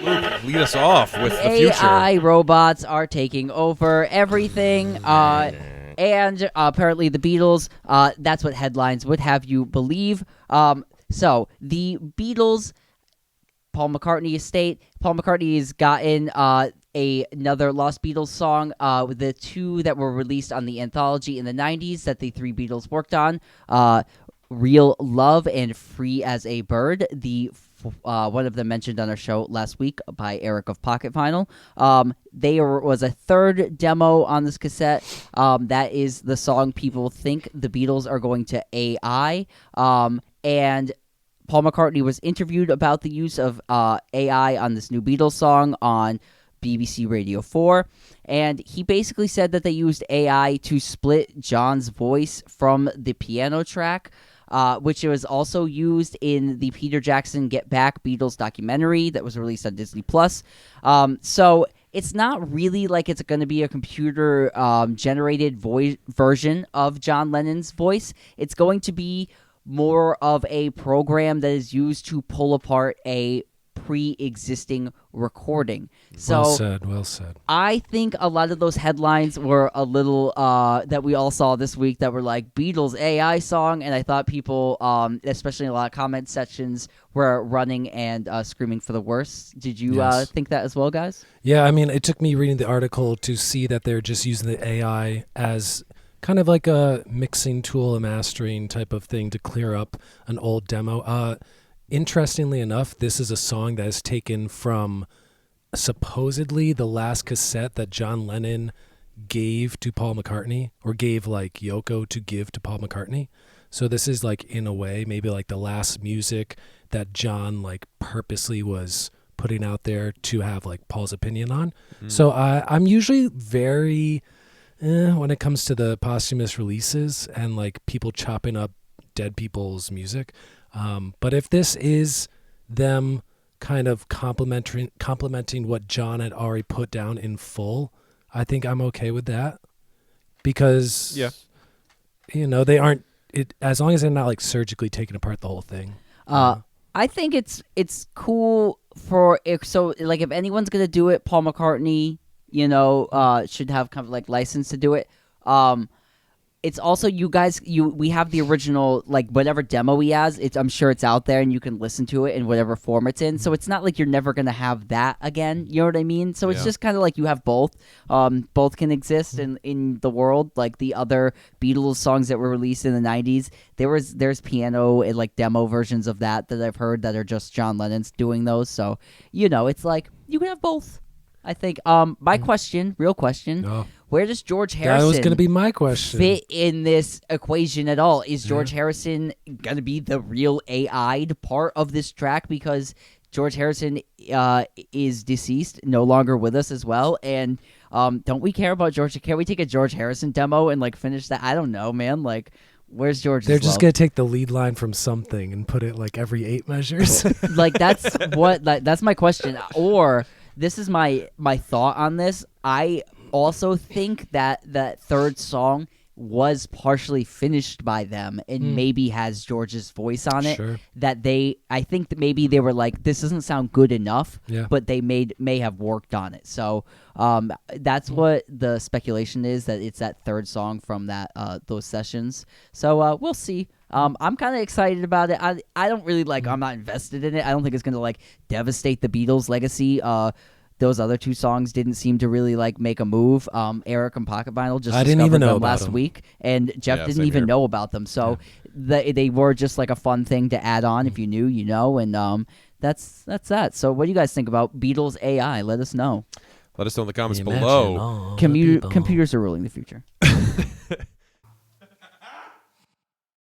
Luke, lead us off with the future. AI robots are taking over everything. And apparently the Beatles, that's what headlines would have you believe. So the Beatles, Paul McCartney estate. Paul McCartney has gotten another Lost Beatles song, the two that were released on the anthology in the 90s that the three Beatles worked on, Real Love and Free as a Bird. One of them mentioned on our show last week by Eric of Pocket Vinyl. There was a third demo on this cassette. That is the song people think the Beatles are going to AI. And Paul McCartney was interviewed about the use of AI on this new Beatles song on BBC Radio 4, and he basically said that they used AI to split John's voice from the piano track, which was also used in the Peter Jackson Get Back Beatles documentary that was released on Disney+. So it's not really like it's going to be a computer generated voice version of John Lennon's voice. It's going to be more of a program that is used to pull apart a pre-existing recording. So Well said. I think a lot of those headlines were a little that we all saw this week that were like Beatles AI song, and I thought people, especially in a lot of comment sections, were running and screaming for the worst. Did you think that as well, guys? Yeah, I mean, it took me reading the article to see that they're just using the AI as kind of like a mixing tool, a mastering type of thing to clear up an old demo. Interestingly enough, this is a song that is taken from supposedly the last cassette that John Lennon gave to Paul McCartney, or gave like Yoko to give to Paul McCartney. So this is like, in a way, maybe like the last music that John like purposely was putting out there to have like Paul's opinion on. So I'm usually very... when it comes to the posthumous releases and like people chopping up dead people's music. But if this is them kind of complimenting what John had already put down in full, I think I'm okay with that, because they aren't as long as they're not like surgically taking apart the whole thing. I think it's cool for if anyone's gonna do it, Paul McCartney, should have kind of like license to do it. It's also we have the original, like whatever demo he has. I'm sure it's out there and you can listen to it in whatever form it's in. So it's not like you're never gonna have that again. You know what I mean? So it's just kind of like you have both. Both can exist in the world. Like the other Beatles songs that were released in the 90s, there's piano and like demo versions of that I've heard that are just John Lennon's doing those. So it's like you can have both. I think my question, real question, where does George Harrison that was going to be my question. fit in this equation at all? Is George Harrison going to be the real AI'd part of this track? Because George Harrison is deceased, no longer with us as well. And don't we care about George? Can we take a George Harrison demo and like finish that? I don't know, man. Like, where's George's They're just love? going to take the lead line from something and put it like every 8 measures. Like that's my question. Or... this is my thought on this. I also think that third song was partially finished by them and maybe has George's voice on it. Sure. I think that maybe they were like, this doesn't sound good enough, but they may have worked on it. So that's what the speculation is, that it's that third song from those sessions. So we'll see. I'm kind of excited about it. I don't really I'm not invested in it. I don't think it's going to like devastate the Beatles' legacy. Those other two songs didn't seem to really like make a move. Eric and Pocket Vinyl just discovered them last week, and Jeff didn't even know about them. So they were just like a fun thing to add on. If you knew, you know. And that's that. So what do you guys think about Beatles AI? Let us know. Let us know in the comments below. Computers are ruling the future.